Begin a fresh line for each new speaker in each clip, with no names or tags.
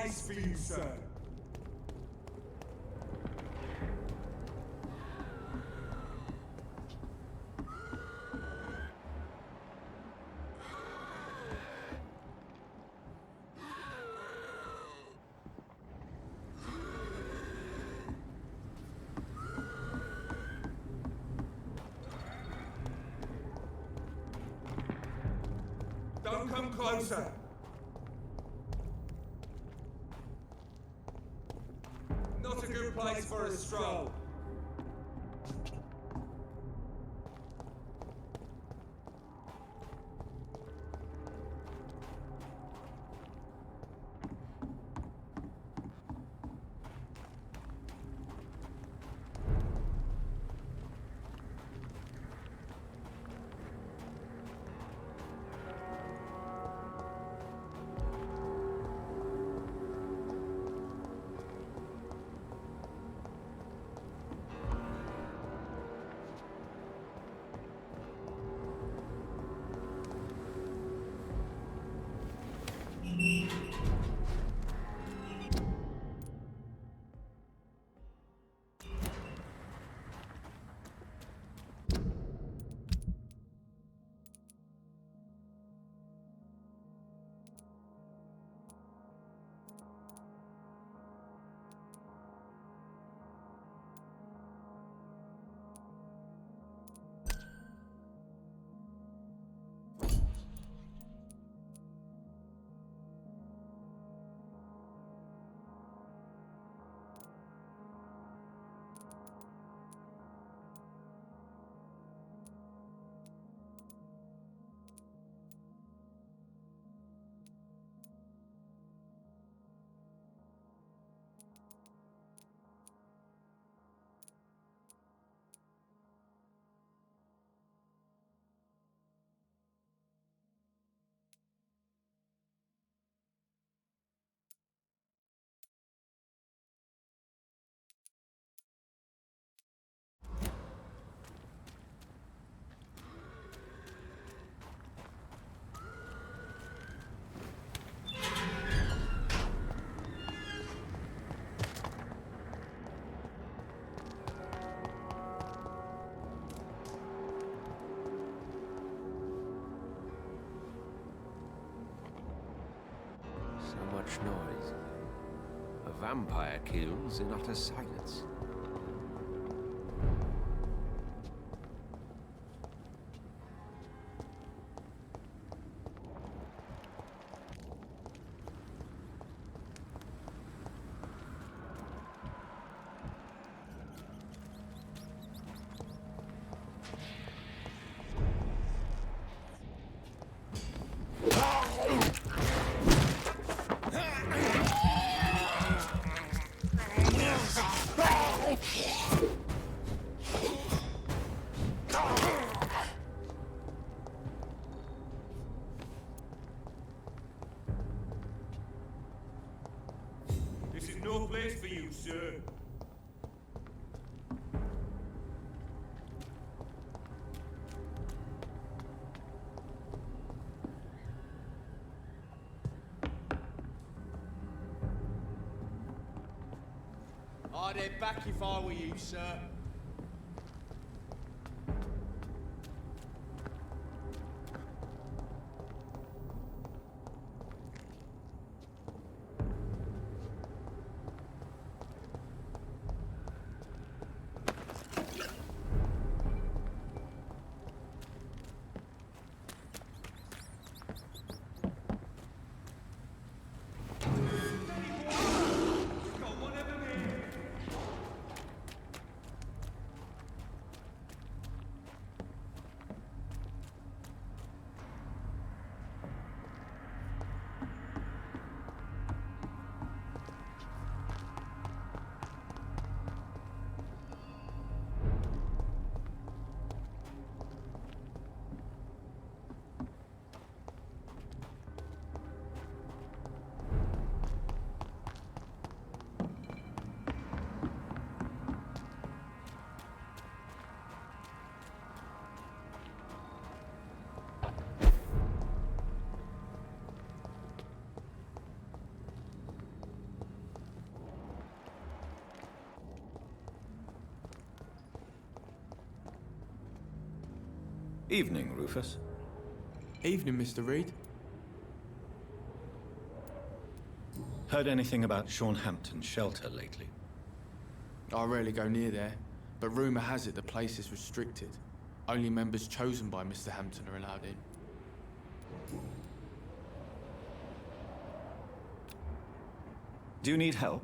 place for you, sir. Don't come closer. Not a good place for a stroll.
Much noise. A vampire kills in utter silence.
This is no place for you, sir.
I'd head back if I were you, sir.
Evening, Rufus.
Evening, Mr. Reed.
Heard anything about Sean Hampton's shelter lately?
I rarely go near there, but rumour has it the place is restricted. Only members chosen by Mr. Hampton are allowed in.
Do you need help?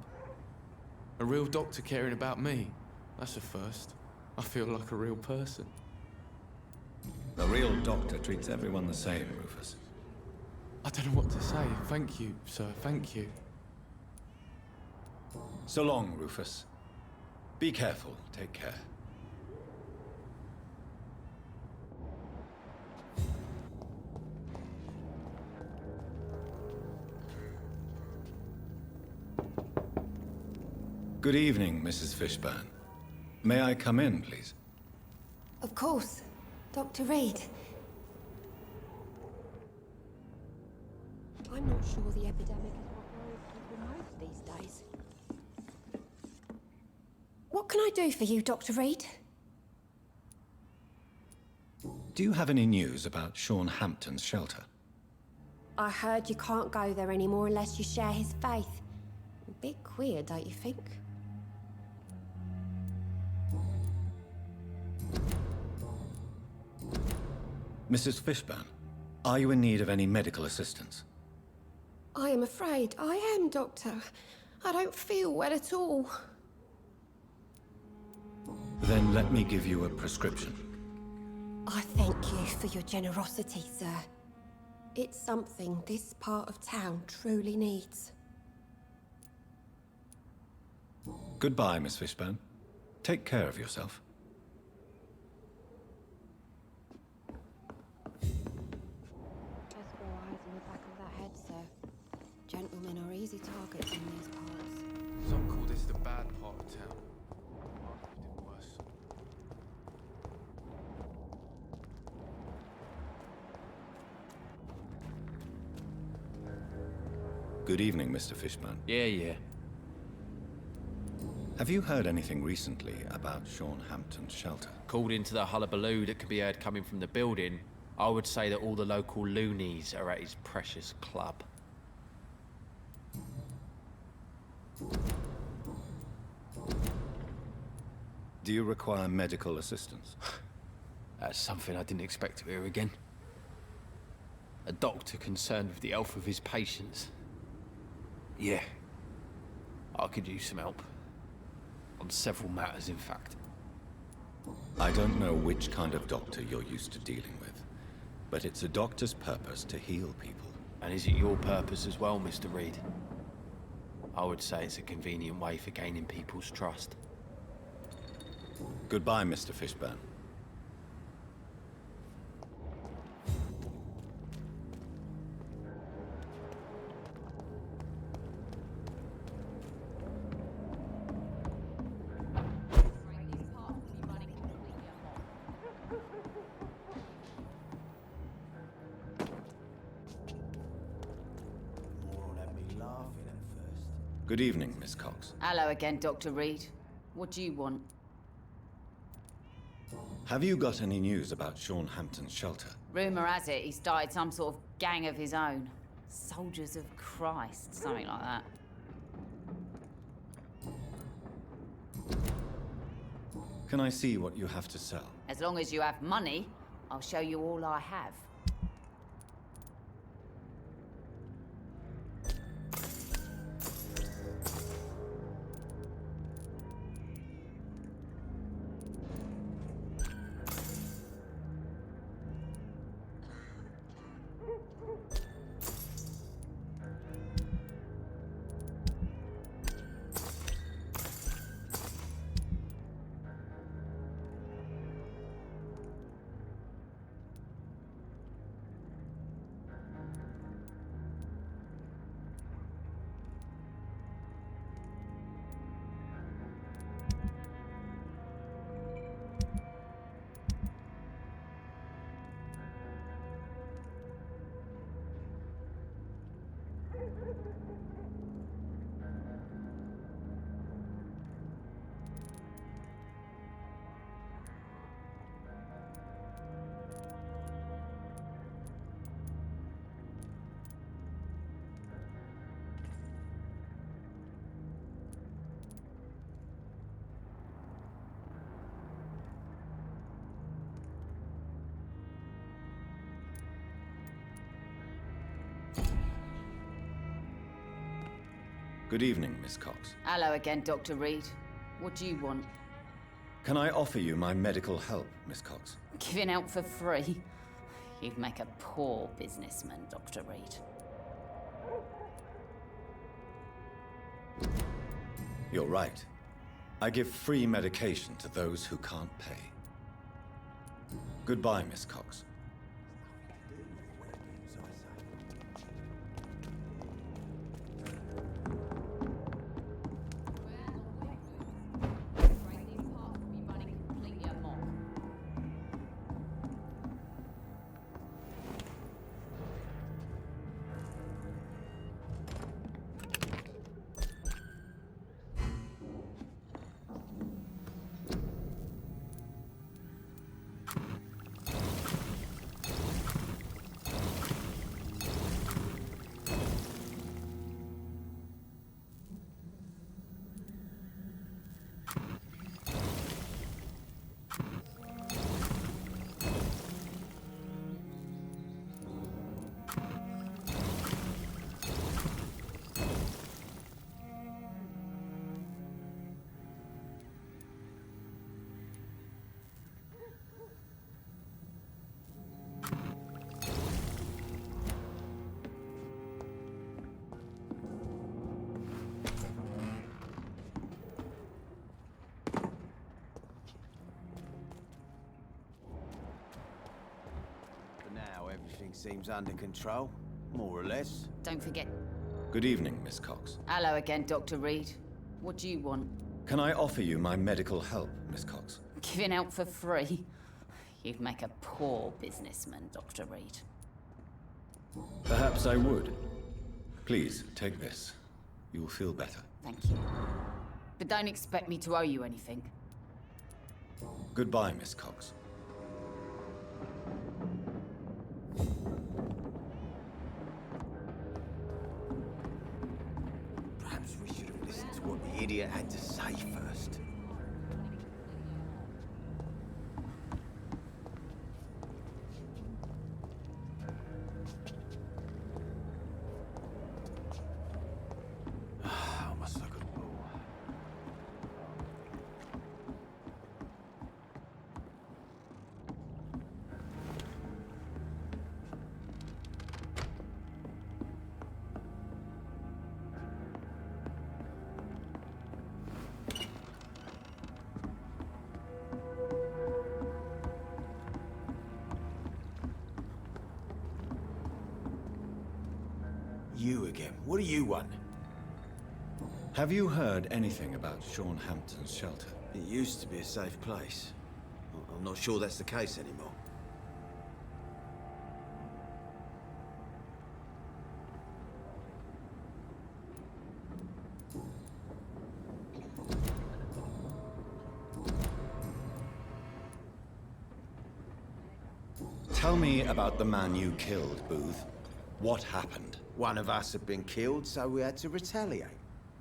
A real doctor caring about me. That's a first. I feel like a real person.
A real doctor treats everyone the same, Rufus.
I don't know what to say. Thank you, sir. Thank you.
So long, Rufus. Be careful. Take care. Good evening, Mrs. Fishburne. May I come in, please?
Of course. Dr. Reed. I'm not sure the epidemic is what worries people most these days. What can I do for you, Dr. Reed?
Do you have any news about Sean Hampton's shelter?
I heard you can't go there anymore unless you share his faith. A bit queer, don't you think?
Mrs. Fishburne, are you in need of any medical assistance?
I am afraid I am, Doctor. I don't feel well at all.
Then let me give you a prescription.
I thank you for your generosity, sir. It's something this part of town truly needs.
Goodbye, Miss Fishburne. Take care of yourself.
Just grow eyes in the back of that head, sir. Gentlemen are easy targets in these parts.
Some call this the bad part of town. I've lived in worse.
Good evening, Mr. Fishburne.
Yeah.
Have you heard anything recently about Sean Hampton's shelter?
According to the hullabaloo that can be heard coming from the building, I would say that all the local loonies are at his precious club.
Do you require medical assistance?
That's something I didn't expect to hear again. A doctor concerned with the health of his patients. Yeah, I could use some help. On several matters, in fact.
I don't know which kind of doctor you're used to dealing with, but it's a doctor's purpose to heal people.
And is it your purpose as well, Mr. Reed? I would say it's a convenient way for gaining people's trust.
Goodbye, Mr. Fishburne. Good evening, Miss Cox.
Hello again, Dr. Reed. What do you want?
Have you got any news about Sean Hampton's shelter?
Rumour has it he started some sort of gang of his own. Soldiers of Christ, something like that.
Can I see what you have to sell?
As long as you have money, I'll show you all I have.
Good evening, Miss Cox.
Hello again, Dr. Reed. What do you want?
Can I offer you my medical help, Miss Cox?
Giving out for free? You'd make a poor businessman, Dr. Reed.
You're right. I give free medication to those who can't pay. Goodbye, Miss Cox.
Now everything seems under control, more or less.
Don't forget.
Good evening, Miss Cox.
Hello again, Dr. Reed. What do you want?
Can I offer you my medical help, Miss Cox?
Giving out for free? You'd make a poor businessman, Dr. Reed.
Perhaps I would. Please, take this. You'll feel better.
Thank you. But don't expect me to owe you anything.
Goodbye, Miss Cox.
Perhaps we should have listened to what the idiot had to say first. Almost like a bull. You again. What do you want?
Have you heard anything about Sean Hampton's shelter?
It used to be a safe place. I'm not sure that's the case anymore.
Tell me about the man you killed, Booth. What happened?
One of us had been killed, so we had to retaliate.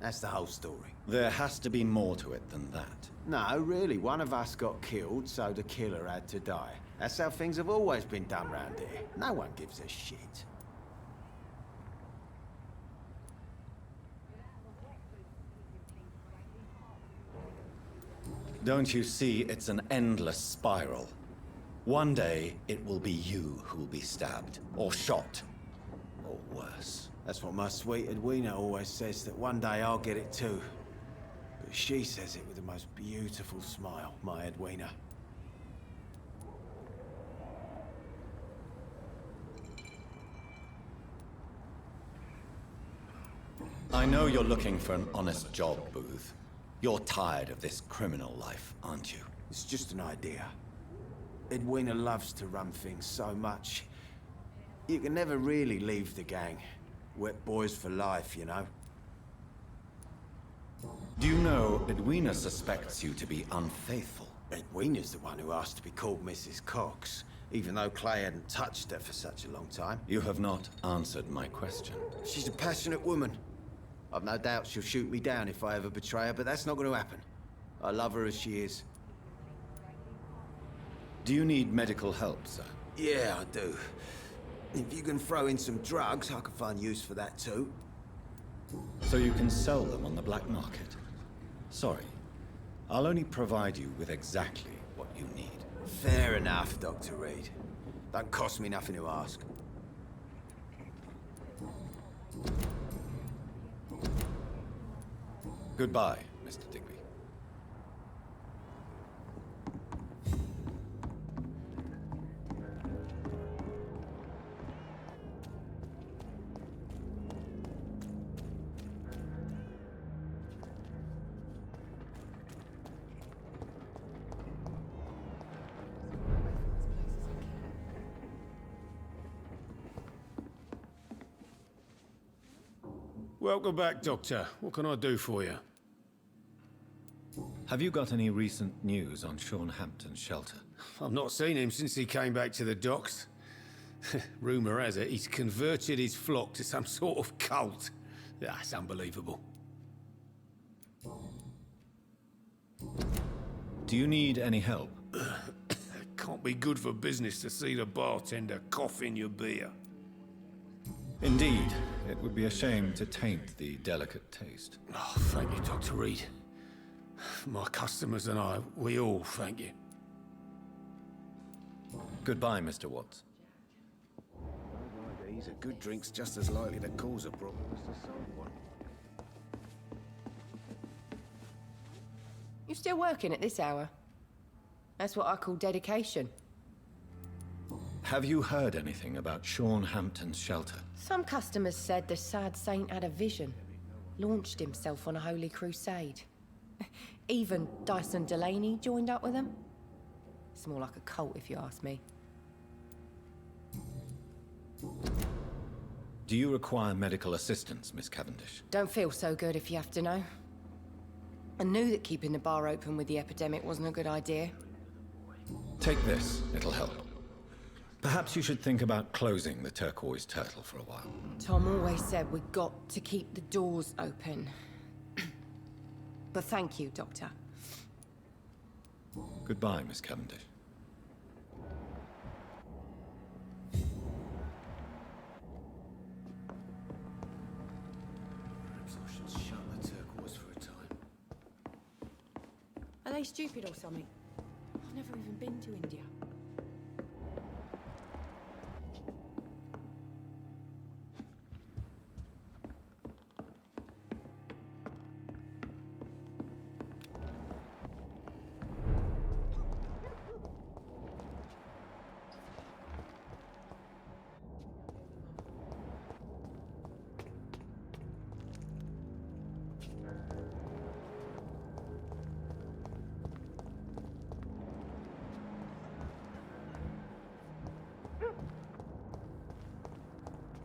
That's the whole story.
There has to be more to it than that.
No, really, one of us got killed, so the killer had to die. That's how things have always been done round here. No one gives a shit.
Don't you see it's an endless spiral? One day, it will be you who will be stabbed, or shot, or worse.
That's what my sweet Edwina always says, that one day I'll get it too. But she says it with the most beautiful smile, my Edwina.
I know you're looking for an honest job, Booth. You're tired of this criminal life, aren't you?
It's just an idea. Edwina loves to run things so much. You can never really leave the gang. Wet boys for life, you know?
Do you know Edwina suspects you to be unfaithful?
Edwina's the one who asked to be called Mrs. Cox, even though Clay hadn't touched her for such a long time.
You have not answered my question.
She's a passionate woman. I've no doubt she'll shoot me down if I ever betray her, but that's not going to happen. I love her as she is.
Do you need medical help, sir?
Yeah, I do. If you can throw in some drugs, I can find use for that too.
So you can sell them on the black market? Sorry, I'll only provide you with exactly what you need.
Fair enough, Dr. Reed. Don't cost me nothing to ask.
Goodbye, Mr. Digby.
Welcome back, Doctor. What can I do for you?
Have you got any recent news on Sean Hampton's shelter?
I've not seen him since he came back to the docks. Rumour has it he's converted his flock to some sort of cult. That's unbelievable.
Do you need any help?
Can't be good for business to see the bartender cough in your beer.
Indeed, it would be a shame to taint the delicate taste.
Oh, thank you, Dr. Reed. My customers and I, we all thank you.
Goodbye, Mr. Watts.
These are good drinks just as likely to cause a problem as to solve one.
You still working at this hour? That's what I call dedication.
Have you heard anything about Sean Hampton's shelter?
Some customers said the sad saint had a vision, launched himself on a holy crusade. Even Dyson Delaney joined up with him. It's more like a cult, if you ask me.
Do you require medical assistance, Miss Cavendish?
Don't feel so good if you have to know. I knew that keeping the bar open with the epidemic wasn't a good idea.
Take this, it'll help. Perhaps you should think about closing the Turquoise Turtle for a while.
Tom always said we got to keep the doors open. But thank you, Doctor.
Goodbye, Miss Cavendish.
Perhaps I should shut the Turquoise for a time.
Are they stupid or something? I've never even been to India.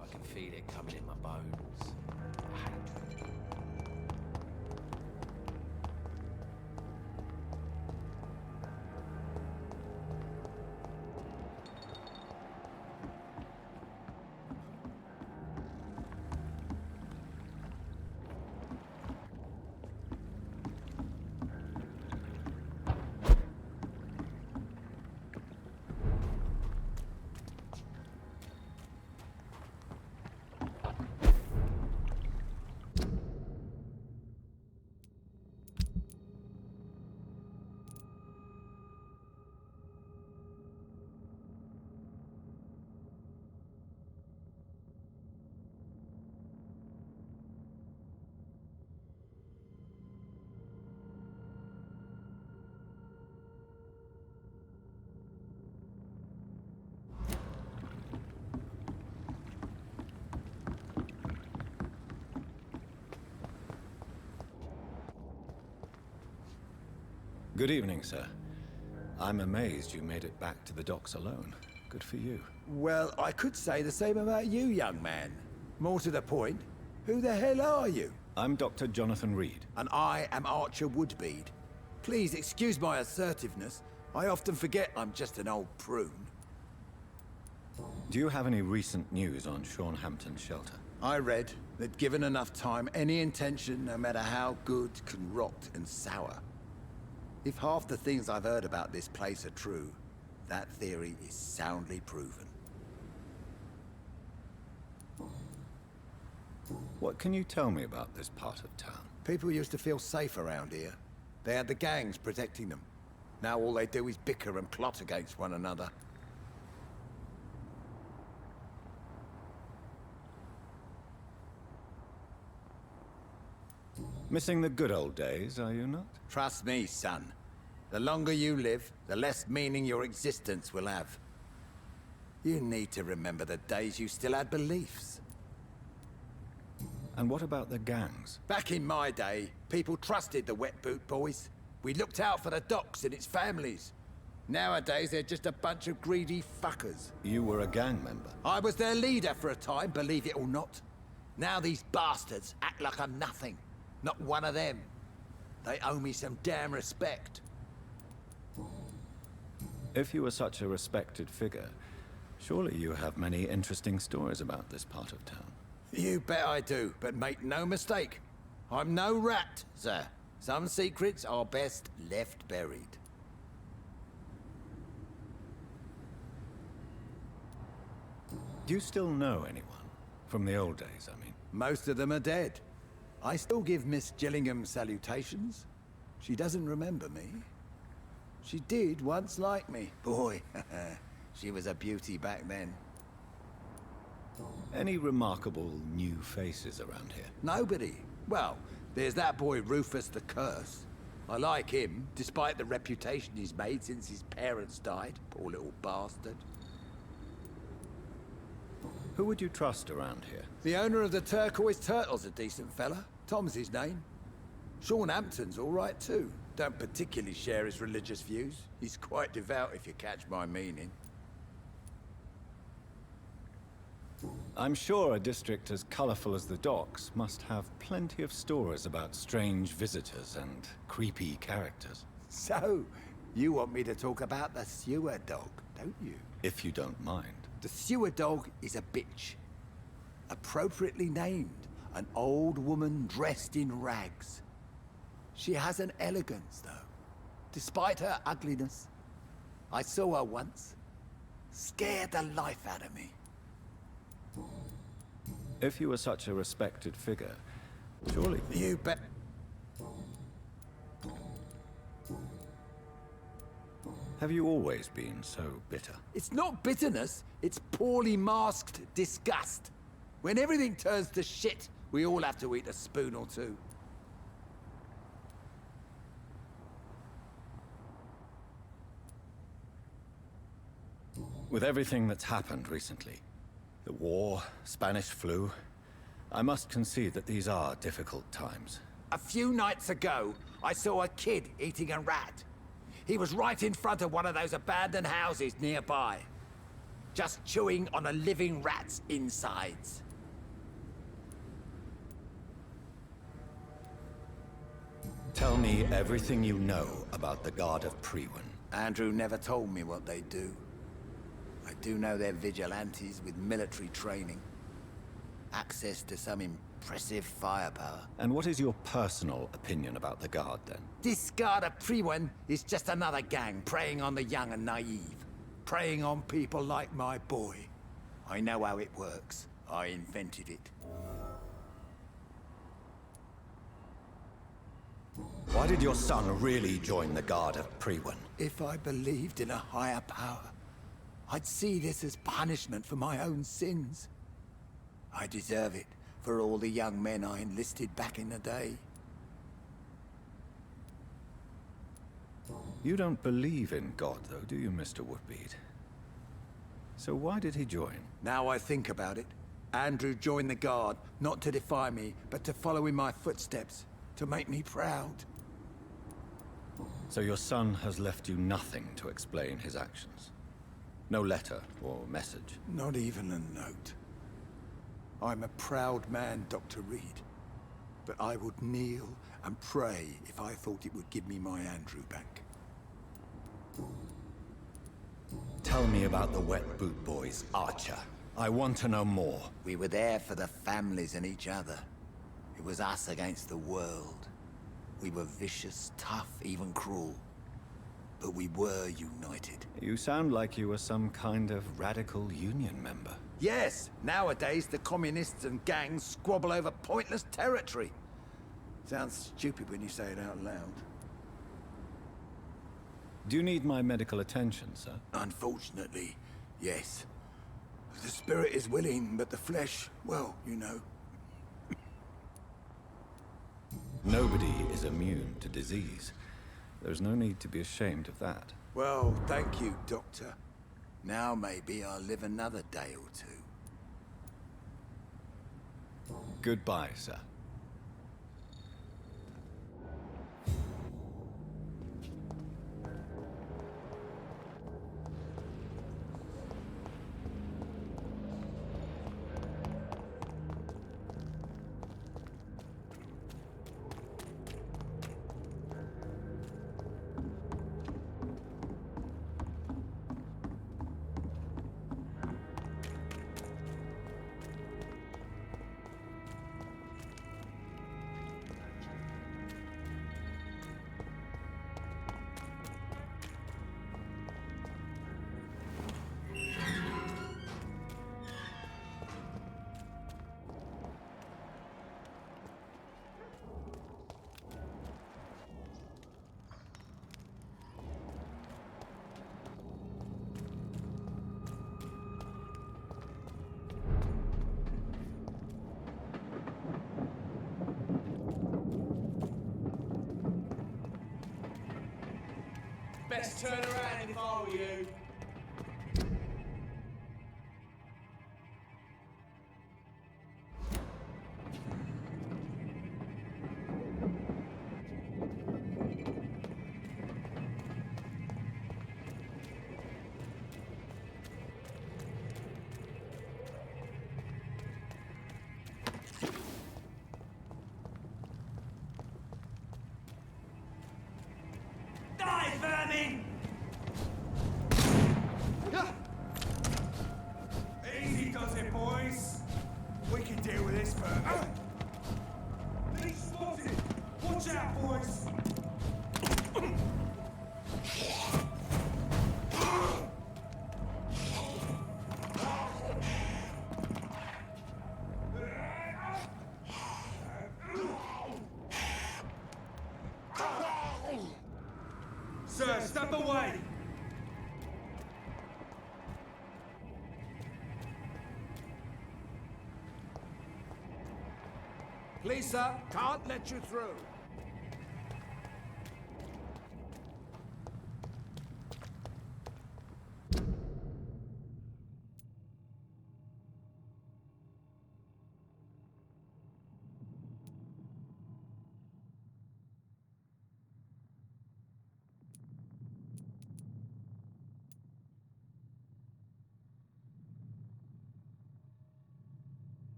I can feel it coming in my bones. Hatred.
Good evening, sir. I'm amazed you made it back to the docks alone. Good for you.
Well, I could say the same about you, young man. More to the point, who the hell are you?
I'm Dr. Jonathan Reed.
And I am Archer Woodbead. Please excuse my assertiveness. I often forget I'm just an old prune.
Do you have any recent news on Sean Hampton's shelter?
I read that given enough time, any intention, no matter how good, can rot and sour. If half the things I've heard about this place are true, that theory is soundly proven.
What can you tell me about this part of town?
People used to feel safe around here. They had the gangs protecting them. Now all they do is bicker and plot against one another.
Missing the good old days, are you not?
Trust me, son. The longer you live, the less meaning your existence will have. You need to remember the days you still had beliefs.
And what about the gangs?
Back in my day, people trusted the wet boot boys. We looked out for the docks and its families. Nowadays, they're just a bunch of greedy fuckers.
You were a gang member.
I was their leader for a time, believe it or not. Now these bastards act like I'm nothing. Not one of them. They owe me some damn respect.
If you were such a respected figure, surely you have many interesting stories about this part of town.
You bet I do, but make no mistake. I'm no rat, sir. Some secrets are best left buried.
Do you still know anyone? From the old days, I mean.
Most of them are dead. I still give Miss Gillingham salutations. She doesn't remember me. She did once like me. Boy, she was a beauty back then.
Any remarkable new faces around here?
Nobody. Well, there's that boy Rufus the Curse. I like him, despite the reputation he's made since his parents died. Poor little bastard.
Who would you trust around here?
The owner of the Turquoise Turtle's a decent fella. Tom's his name. Sean Hampton's all right too. Don't particularly share his religious views. He's quite devout, if you catch my meaning.
I'm sure a district as colorful as the docks must have plenty of stories about strange visitors and creepy characters.
So, you want me to talk about the sewer dog, don't you?
If you don't mind.
The sewer dog is a bitch. Appropriately named, an old woman dressed in rags. She has an elegance, though, despite her ugliness. I saw her once. Scared the life out of me.
If you were such a respected figure, surely...
You bet.
Have you always been so bitter?
It's not bitterness, it's poorly masked disgust. When everything turns to shit, we all have to eat a spoon or two.
With everything that's happened recently, the war, Spanish flu, I must concede that these are difficult times.
A few nights ago, I saw a kid eating a rat. He was right in front of one of those abandoned houses nearby, just chewing on a living rat's insides.
Tell me everything you know about the Guard of P.R.
Andrew never told me what they do. I do know they're vigilantes with military training. Access to some impressive firepower.
And what is your personal opinion about the Guard, then?
This Guard of P.R. is just another gang preying on the young and naive. Preying on people like my boy. I know how it works. I invented it.
Why did your son really join the Guard of P.R.?
If I believed in a higher power, I'd see this as punishment for my own sins. I deserve it for all the young men I enlisted back in the day.
You don't believe in God, though, do you, Mr. Woodbead? So why did he join?
Now I think about it, Andrew joined the Guard, not to defy me, but to follow in my footsteps, to make me proud.
So your son has left you nothing to explain his actions? No letter or message?
Not even a note. I'm a proud man, Dr. Reed. But I would kneel and pray if I thought it would give me my Andrew back.
Tell me about the Wet Boot Boys, Archer. I want to know more.
We were there for the families and each other. It was us against the world. We were vicious, tough, even cruel. But we were united.
You sound like you were some kind of radical union member.
Yes, nowadays the communists and gangs squabble over pointless territory. Sounds stupid when you say it out loud.
Do you need my medical attention, sir?
Unfortunately, yes. The spirit is willing, but the flesh, well, you know.
Nobody is immune to disease. There's no need to be ashamed of that.
Well, thank you, Doctor. Now maybe I'll live another day or two.
Goodbye, sir.
Best turn around if I were you. Die, vermin! Easy does it, boys. We can deal with this, but... He's spotted! Watch out, boys! Sir, step away!
Please, sir, can't let you through.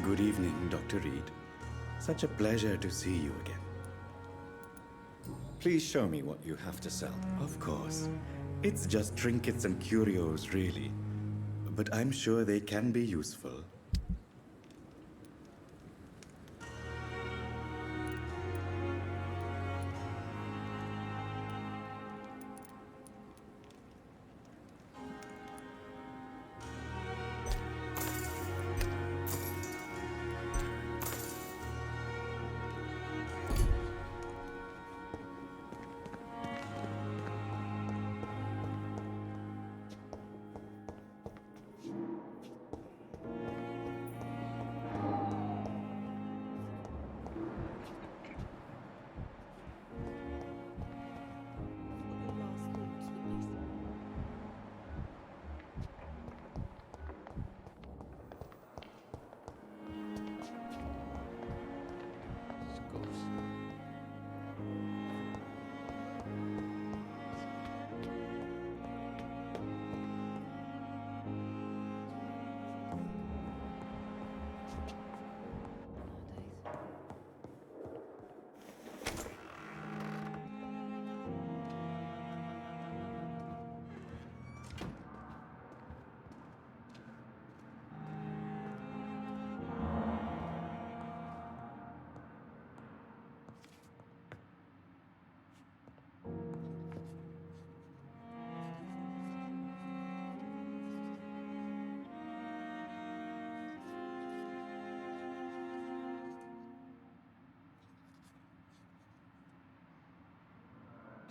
Good evening, Dr. Reed. Such a pleasure to see you again.
Please show me what you have to sell.
Of course. It's just trinkets and curios, really. But I'm sure they can be useful.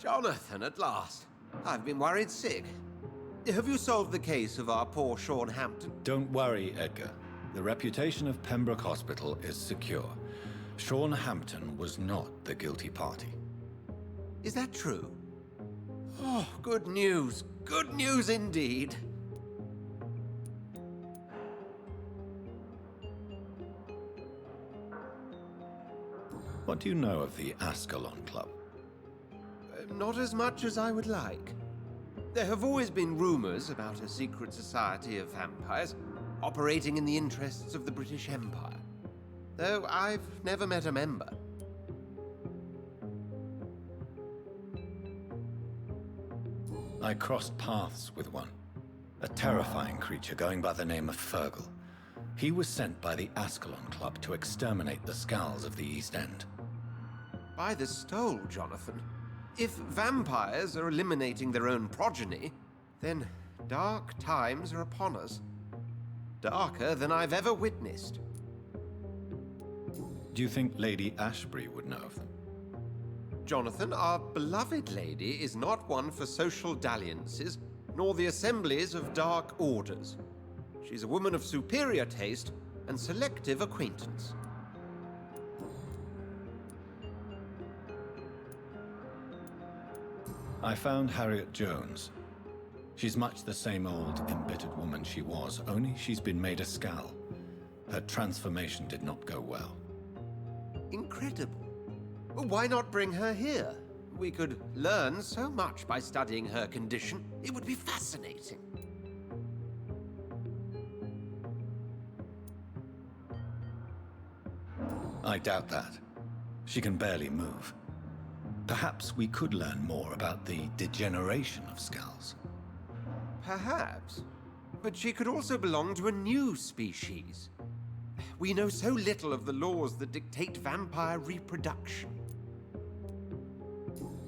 Jonathan, at last. I've been worried sick. Have you solved the case of our poor Sean Hampton?
Don't worry, Edgar. The reputation of Pembroke Hospital is secure. Sean Hampton was not the guilty party.
Is that true? Oh, good news. Good news indeed.
What do you know of the Ascalon Club?
Not as much as I would like. There have always been rumors about a secret society of vampires operating in the interests of the British Empire, though I've never met a member.
I crossed paths with one, a terrifying creature going by the name of Fergal. He was sent by the Ascalon Club to exterminate the Skulls of the East End.
By the stole, Jonathan. If vampires are eliminating their own progeny, then dark times are upon us. Darker than I've ever witnessed.
Do you think Lady Ashbury would know of them?
Jonathan, our beloved lady is not one for social dalliances, nor the assemblies of dark orders. She's a woman of superior taste and selective acquaintance.
I found Harriet Jones. She's much the same old, embittered woman she was, only she's been made a Skull. Her transformation did not go well.
Incredible. Well, why not bring her here? We could learn so much by studying her condition. It would be fascinating.
I doubt that. She can barely move. Perhaps we could learn more about the degeneration of Skulls.
Perhaps. But she could also belong to a new species. We know so little of the laws that dictate vampire reproduction.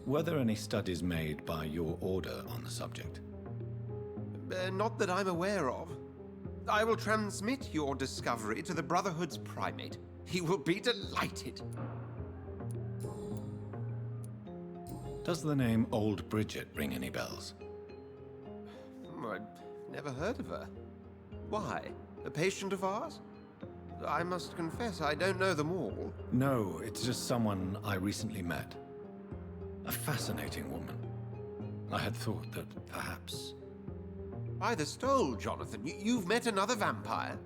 Were there any studies made by your order on the subject?
Not that I'm aware of. I will transmit your discovery to the Brotherhood's primate. He will be delighted.
Does the name Old Bridget ring any bells?
I've never heard of her. Why? A patient of ours? I must confess, I don't know them all.
No, it's just someone I recently met. A fascinating woman. I had thought that perhaps...
By the stole, Jonathan, you've met another vampire.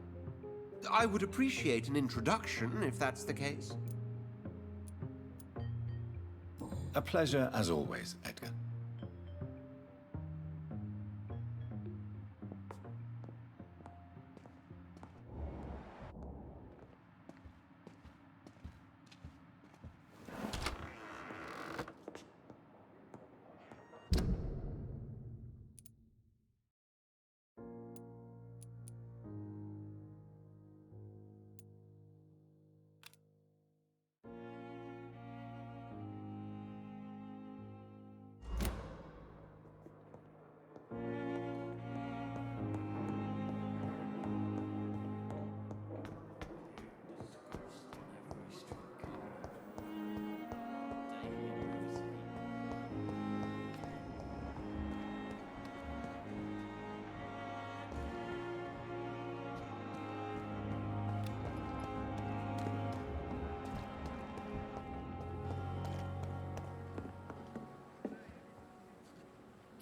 I would appreciate an introduction, if that's the case.
A pleasure as always, Edgar.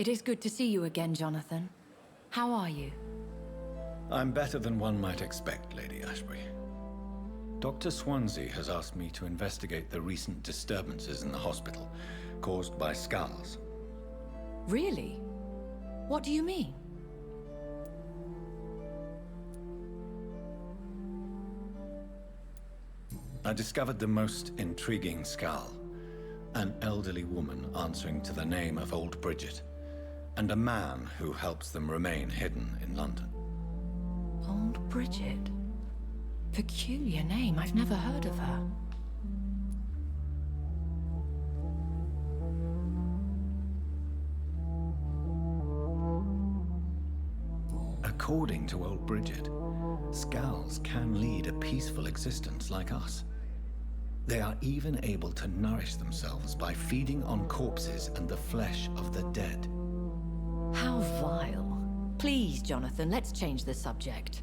It is good to see you again, Jonathan. How are you?
I'm better than one might expect, Lady Ashbury. Dr. Swansea has asked me to investigate the recent disturbances in the hospital caused by Skulls.
Really? What do you mean?
I discovered the most intriguing Skull. An elderly woman answering to the name of Old Bridget. and a man who helps them remain hidden in London.
Old Bridget. Peculiar name, I've never heard of her.
According to old Bridget, Skulls can lead a peaceful existence like us. They are even able to nourish themselves by feeding on corpses and the flesh of the dead.
How vile. Please, Jonathan, let's change the subject.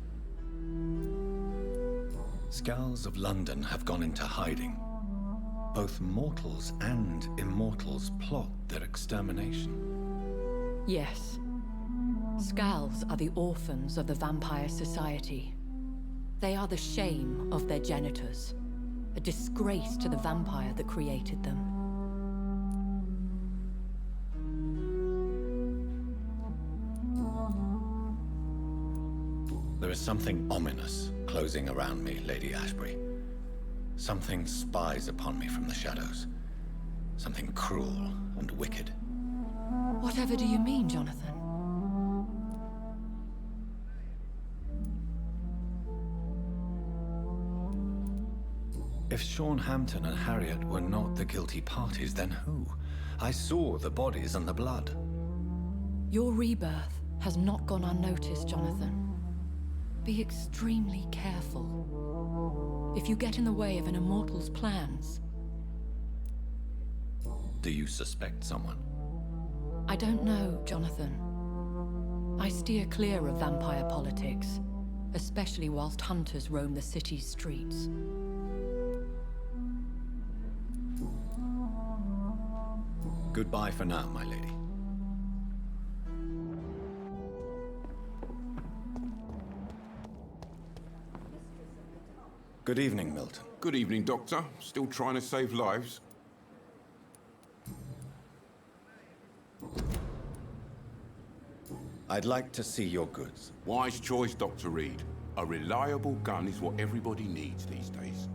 Skulls of London have gone into hiding. Both mortals and immortals plot their extermination.
Yes. Skulls are the orphans of the Vampire Society. They are the shame of their genitors, a disgrace to the vampire that created them.
There is something ominous closing around me, Lady Ashbury. Something spies upon me from the shadows. Something cruel and wicked.
Whatever do you mean, Jonathan?
If Sean Hampton and Harriet were not the guilty parties, then who? I saw the bodies and the blood.
Your rebirth has not gone unnoticed, Jonathan. Be extremely careful. If you get in the way of an immortal's plans...
Do you suspect someone?
I don't know, Jonathan. I steer clear of vampire politics, especially whilst hunters roam the city's streets.
Goodbye for now, my lady. Good evening, Milton.
Good evening, Doctor. Still trying to save lives?
I'd like to see your goods.
Wise choice, Dr. Reed. A reliable gun is what everybody needs these days.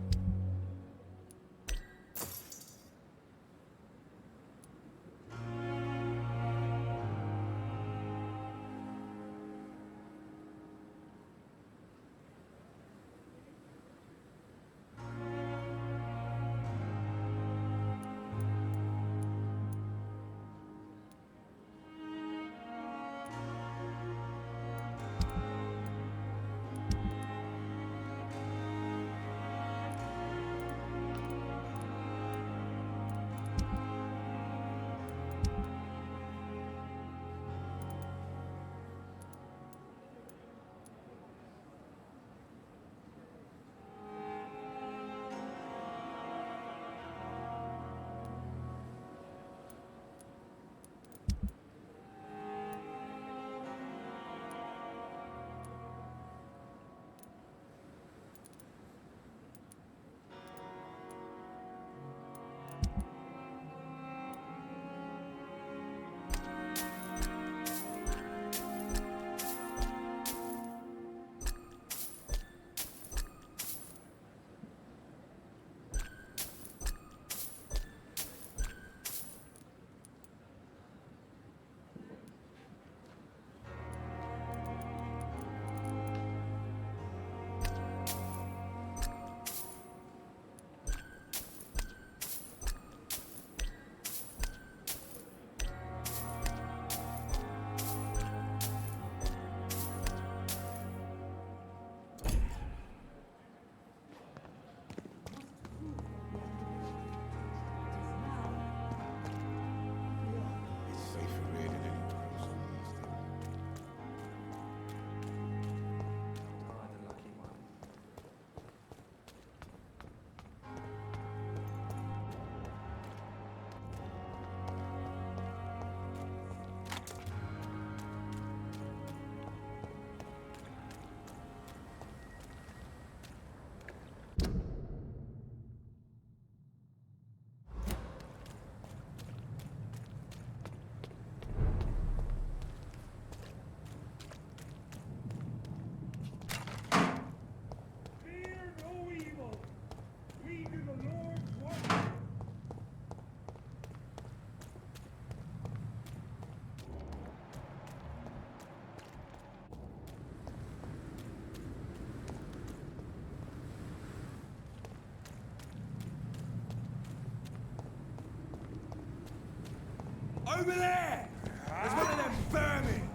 Over there! There's one of them vermin!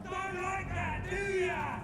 Don't like that, do ya?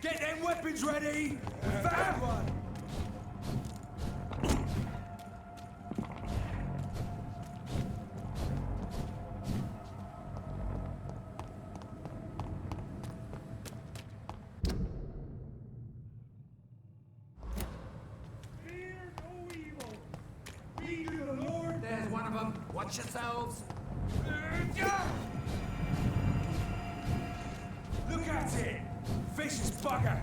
Get them weapons ready! We found one! Fear no evil. We do the Lord. There's one of them. Watch yourselves. Look at it! Vicious bugger!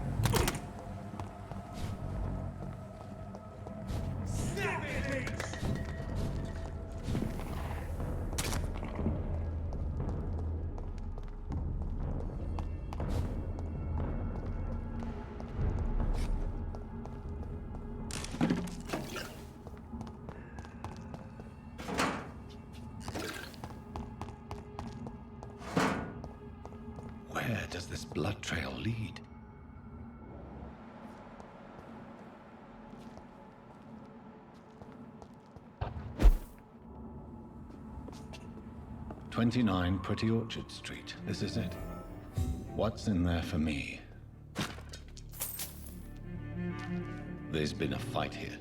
Snap it, Leech!
Where does this blood trail lead? "29 Pretty Orchard Street. This is it. What's in there for me? There's been a fight here.